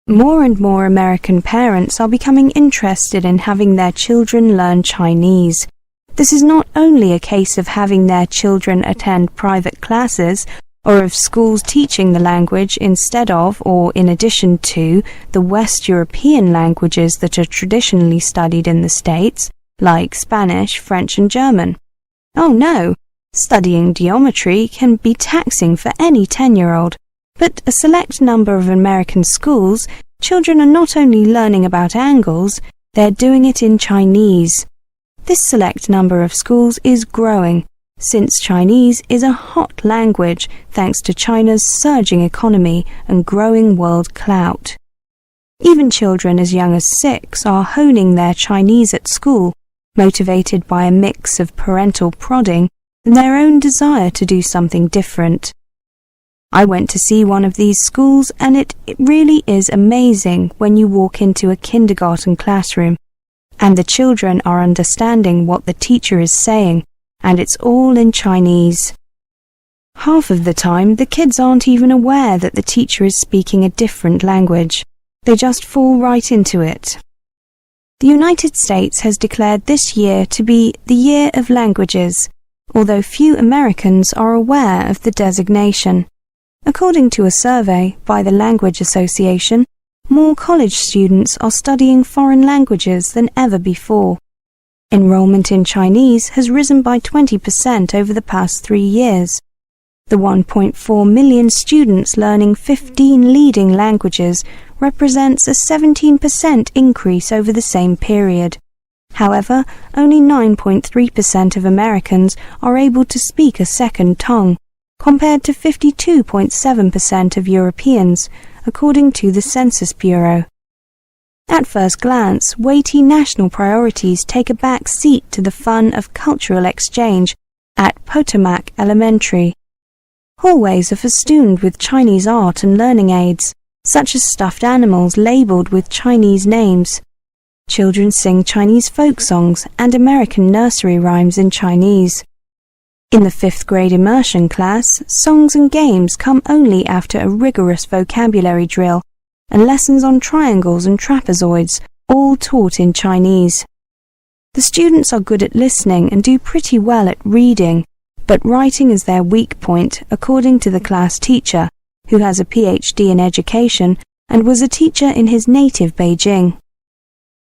More and more American parents are becoming interested in having their children learn Chinese. This is not only a case of having their children attend private classes or of schools teaching the language instead of or in addition to the West European languages that are traditionally studied in the States, like Spanish, French and German. Oh no, studying geometry can be taxing for any 10-year-old. But a select number of American schools, children are not only learning about angles, they're doing it in Chinese. This select number of schools is growing, since Chinese is a hot language thanks to China's surging economy and growing world clout. Even children as young as 6 are honing their Chinese at school, motivated by a mix of parental prodding and their own desire to do something different. I went to see one of these schools and it really is amazing when you walk into a kindergarten classroom and the children are understanding what the teacher is saying and it's all in Chinese. Half of the time the kids aren't even aware that the teacher is speaking a different language. They just fall right into it. The United States has declared this year to be the Year of Languages, although few Americans are aware of the designation. According to a survey by the Language Association, more college students are studying foreign languages than ever before. Enrollment in Chinese has risen by 20% over the past 3 years. The 1.4 million students learning 15 leading languages represents a 17% increase over the same period. However, only 9.3% of Americans are able to speak a second tongue, compared to 52.7% of Europeans, according to the Census Bureau. At first glance, weighty national priorities take a back seat to the fun of cultural exchange at Potomac Elementary. Hallways are festooned with Chinese art and learning aids, such as stuffed animals labeled with Chinese names. Children sing Chinese folk songs and American nursery rhymes in Chinese. In the 5th grade immersion class, songs and games come only after a rigorous vocabulary drill and lessons on triangles and trapezoids, all taught in Chinese. The students are good at listening and do pretty well at reading, but writing is their weak point, according to the class teacher, who has a PhD in education and was a teacher in his native Beijing.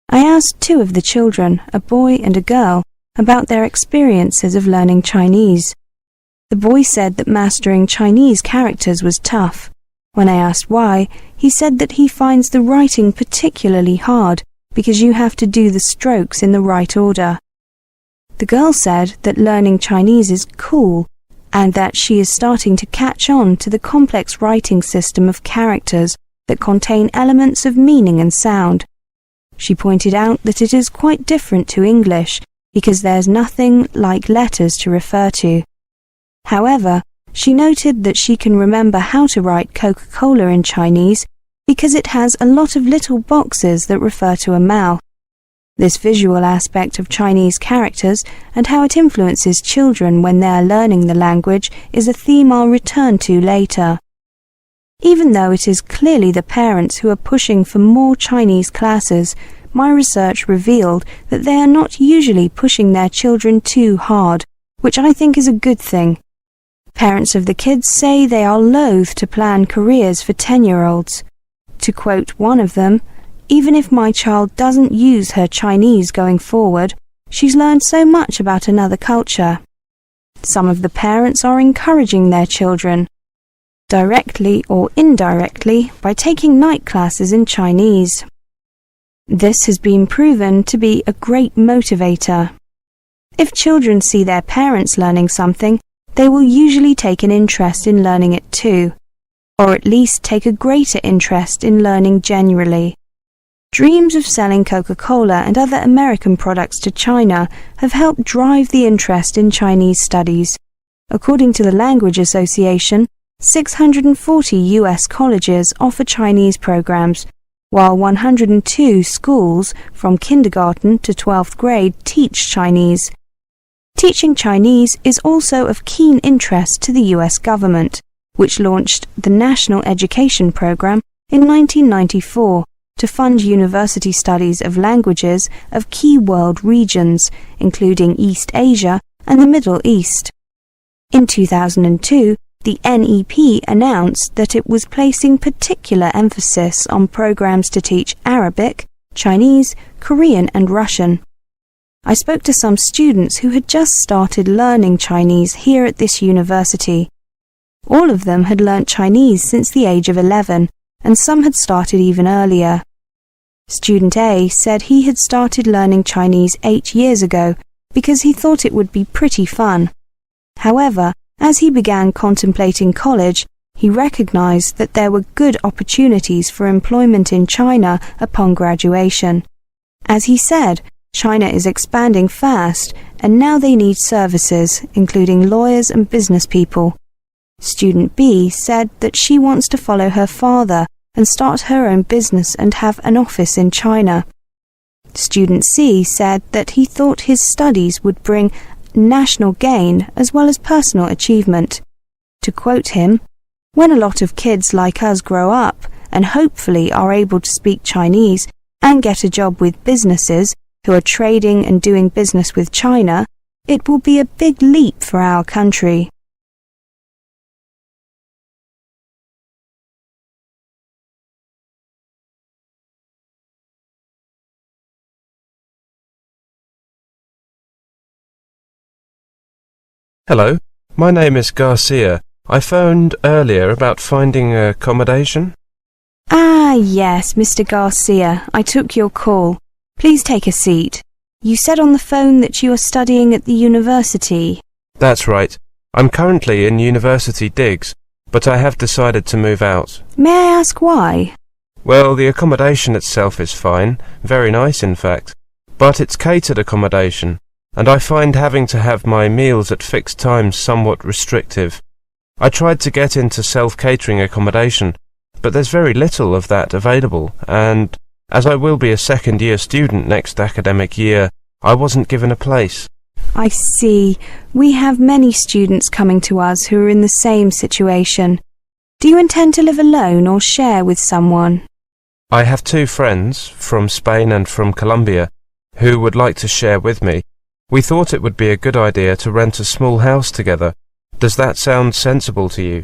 I asked 2 of the children, a boy and a girl, about their experiences of learning Chinese. The boy said that mastering Chinese characters was tough. When I asked why, he said that he finds the writing particularly hard because you have to do the strokes in the right order. The girl said that learning Chinese is cool and that she is starting to catch on to the complex writing system of characters that contain elements of meaning and sound. She pointed out that it is quite different to English because there's nothing like letters to refer to. However, she noted that she can remember how to write Coca-Cola in Chinese because it has a lot of little boxes that refer to a mouth. This visual aspect of Chinese characters and how it influences children when they are learning the language is a theme I'll return to later. Even though it is clearly the parents who are pushing for more Chinese classes, my research revealed that they are not usually pushing their children too hard, which I think is a good thing. Parents of the kids say they are loath to plan careers for 10-year-olds. To quote one of them, "Even if my child doesn't use her Chinese going forward, she's learned so much about another culture." Some of the parents are encouraging their children, directly or indirectly, by taking night classes in Chinese. This has been proven to be a great motivator. If children see their parents learning something, they will usually take an interest in learning it too, or at least take a greater interest in learning generally. Dreams of selling Coca-Cola and other American products to China have helped drive the interest in Chinese studies. According to the Language Association, 640 U.S. colleges offer Chinese programs, while 102 schools from kindergarten to 12th grade teach Chinese. Teaching Chinese is also of keen interest to the U.S. government, which launched the National Education Program in 1994 to fund university studies of languages of key world regions, including East Asia and the Middle East. In 2002, the NEP announced that it was placing particular emphasis on programs to teach Arabic, Chinese, Korean and Russian. I spoke to some students who had just started learning Chinese here at this university. All of them had learnt Chinese since the age of 11, and some had started even earlier. Student A said he had started learning Chinese 8 years ago because he thought it would be pretty fun. However, as he began contemplating college, he recognized that there were good opportunities for employment in China upon graduation. As he said, China is expanding fast, and now they need services, including lawyers and business people. Student B said that she wants to follow her father and start her own business and have an office in China. Student C said that he thought his studies would bring national gain as well as personal achievement. To quote him, "When a lot of kids like us grow up and hopefully are able to speak Chinese and get a job with businesses who are trading and doing business with China, it will be a big leap for our country." Hello, my name is Garcia. I phoned earlier about finding accommodation. Ah, yes, Mr. Garcia, I took your call. Please take a seat. You said on the phone that you are studying at the university. That's right. I'm currently in university digs, but I have decided to move out. May I ask why? Well, the accommodation itself is fine, very nice in fact, but it's catered accommodation, and I find having to have my meals at fixed times somewhat restrictive. I tried to get into self-catering accommodation, but there's very little of that available, and as I will be a second-year student next academic year, I wasn't given a place. I see. We have many students coming to us who are in the same situation. Do you intend to live alone or share with someone? I have 2 friends, from Spain and from Colombia, who would like to share with me. We thought it would be a good idea to rent a small house together. Does that sound sensible to you?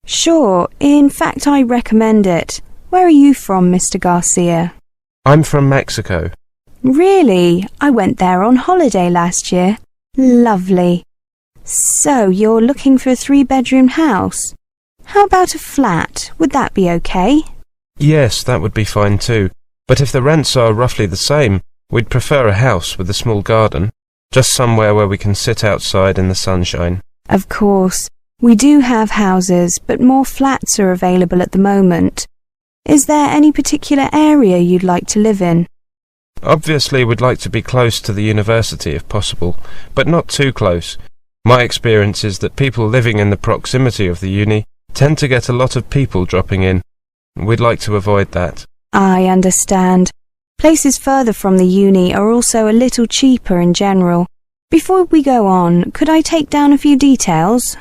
Sure. In fact, I recommend it. Where are you from, Mr. Garcia? I'm from Mexico. Really? I went there on holiday last year. Lovely. So, you're looking for a 3-bedroom house? How about a flat? Would that be okay? Yes, that would be fine too. But if the rents are roughly the same, we'd prefer a house with a small garden, just somewhere where we can sit outside in the sunshine. Of course. We do have houses, but more flats are available at the moment. Is there any particular area you'd like to live in? Obviously, we'd like to be close to the university if possible, but not too close. My experience is that people living in the proximity of the uni tend to get a lot of people dropping in. We'd like to avoid that. I understand. Places further from the uni are also a little cheaper in general. Before we go on, could I take down a few details?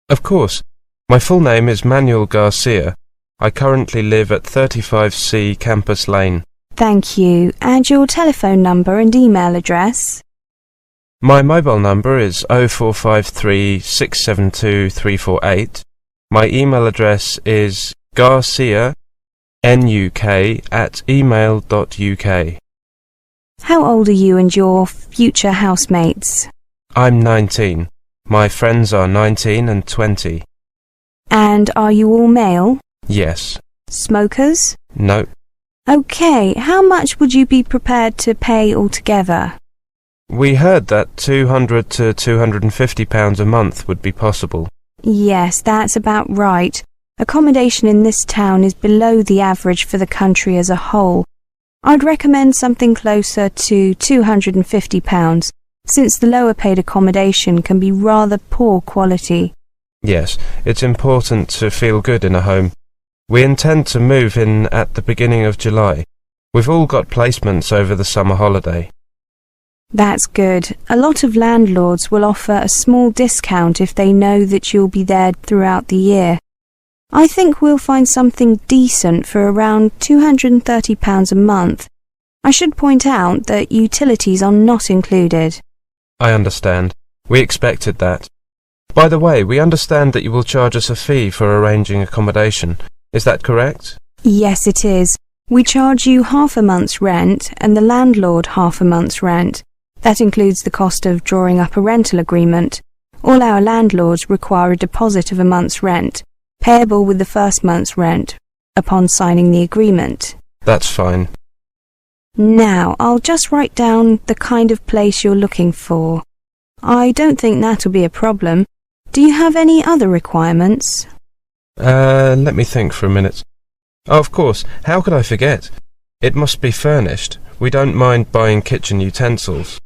Of course. My full name is Manuel Garcia. I currently live at 35C Campus Lane. Thank you. And your telephone number and email address? My mobile number is 0453 672 348. My email address is garcianuk@email.uk. How old are you and your future housemates? I'm 19. My friends are 19 and 20. And are you all male? Yes. Smokers? No. Okay, how much would you be prepared to pay altogether? We heard that £200 to £250 a month would be possible. Yes, that's about right. Accommodation in this town is below the average for the country as a whole. I'd recommend something closer to £250, since the lower paid accommodation can be rather poor quality. Yes, it's important to feel good in a home. We intend to move in at the beginning of July. We've all got placements over the summer holiday. That's good. A lot of landlords will offer a small discount if they know that you'll be there throughout the year. I think we'll find something decent for around £230 a month. I should point out that utilities are not included. I understand. We expected that. By the way, we understand that you will charge us a fee for arranging accommodation. Is that correct? Yes, it is. We charge you half a month's rent and the landlord half a month's rent. That includes the cost of drawing up a rental agreement. All our landlords require a deposit of a month's rent, payable with the first month's rent, upon signing the agreement. That's fine. Now, I'll just write down the kind of place you're looking for. I don't think that'll be a problem. Do you have any other requirements? Let me think for a minute. Oh, of course, how could I forget? It must be furnished. We don't mind buying kitchen utensils.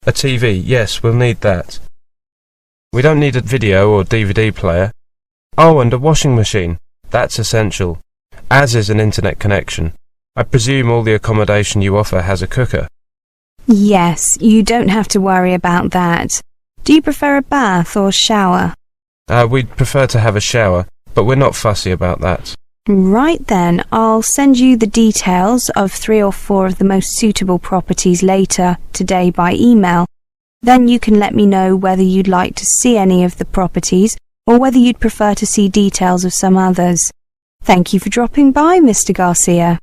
A TV, yes, we'll need that. We don't need a video or DVD player. Oh, and a washing machine. That's essential. As is an internet connection. I presume all the accommodation you offer has a cooker. Yes, you don't have to worry about that. Do you prefer a bath or shower? We'd prefer to have a shower, but we're not fussy about that. Right then, I'll send you the details of 3 or 4 of the most suitable properties later today by email. Then you can let me know whether you'd like to see any of the properties or whether you'd prefer to see details of some others. Thank you for dropping by, Mr. Garcia.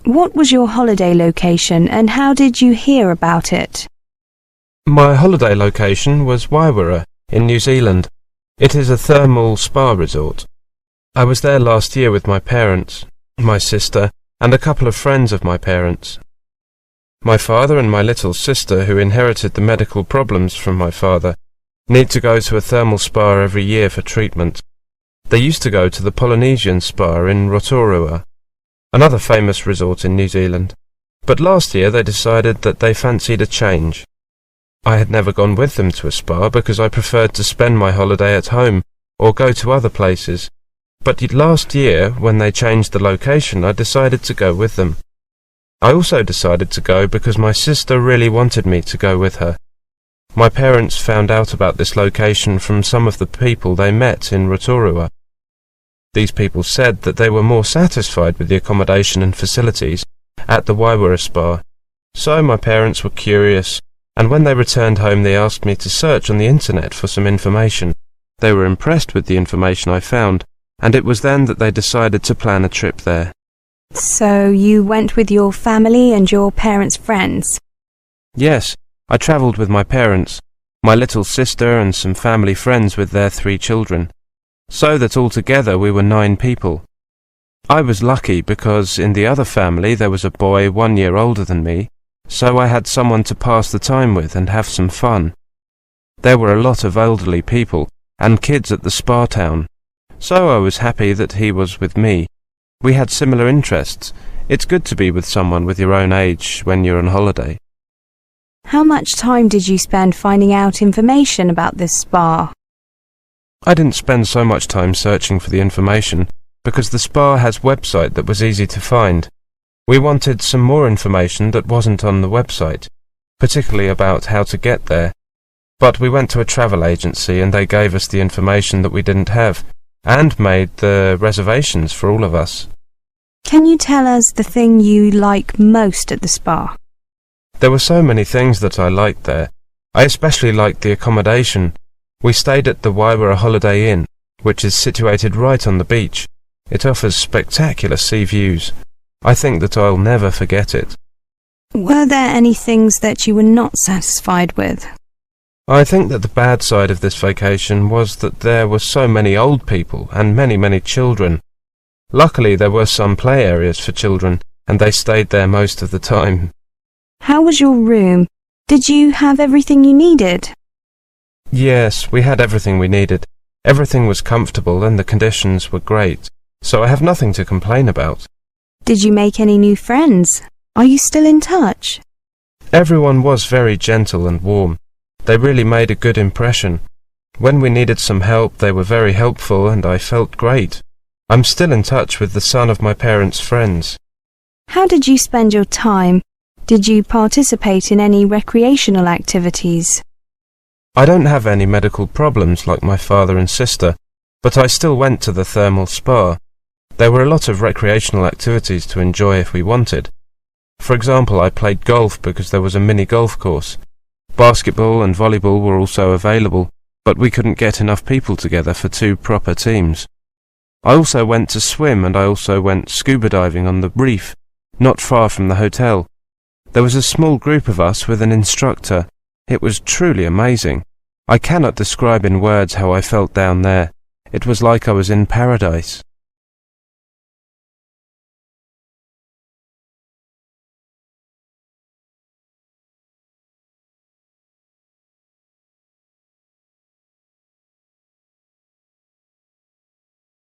What was your holiday location and how did you hear about it? My holiday location was Wairara in New Zealand. It is a thermal spa resort. I was there last year with my parents, my sister, and a couple of friends of my parents. My father and my little sister, who inherited the medical problems from my father, need to go to a thermal spa every year for treatment. They used to go to the Polynesian spa in Rotorua, another famous resort in New Zealand, but last year they decided that they fancied a change. I had never gone with them to a spa because I preferred to spend my holiday at home or go to other places, but last year, when they changed the location, I decided to go with them. I also decided to go because my sister really wanted me to go with her. My parents found out about this location from some of the people they met in Rotorua. These people said that they were more satisfied with the accommodation and facilities at the Wairara Spa. So my parents were curious, and when they returned home they asked me to search on the internet for some information. They were impressed with the information I found, and it was then that they decided to plan a trip there. So you went with your family and your parents' friends? Yes, I travelled with my parents, my little sister and some family friends with their 3 children. So that altogether we were 9 people. I was lucky because in the other family there was a boy 1 year older than me, so I had someone to pass the time with and have some fun. There were a lot of elderly people and kids at the spa town, so I was happy that he was with me. We had similar interests. It's good to be with someone with your own age when you're on holiday. How much time did you spend finding out information about this spa? I didn't spend so much time searching for the information, because the spa has a website that was easy to find. We wanted some more information that wasn't on the website, particularly about how to get there. But we went to a travel agency and they gave us the information that we didn't have, and made the reservations for all of us. Can you tell us the thing you like most at the spa? There were so many things that I liked there. I especially liked the accommodation. We stayed at the Wairara Holiday Inn, which is situated right on the beach. It offers spectacular sea views. I think that I'll never forget it. Were there any things that you were not satisfied with? I think that the bad side of this vacation was that there were so many old people and many children. Luckily there were some play areas for children, and they stayed there most of the time. How was your room? Did you have everything you needed? Yes, we had everything we needed. Everything was comfortable and the conditions were great, so I have nothing to complain about. Did you make any new friends? Are you still in touch? Everyone was very gentle and warm. They really made a good impression. When we needed some help, they were very helpful and I felt great. I'm still in touch with the son of my parents' friends. How did you spend your time? Did you participate in any recreational activities? I don't have any medical problems like my father and sister, but I still went to the thermal spa. There were a lot of recreational activities to enjoy if we wanted. For example, I played golf because there was a mini golf course. Basketball and volleyball were also available, but we couldn't get enough people together for 2 proper teams. I also went to swim, and I also went scuba diving on the reef, not far from the hotel. There was a small group of us with an instructor. It was truly amazing. I cannot describe in words how I felt down there. It was like I was in paradise.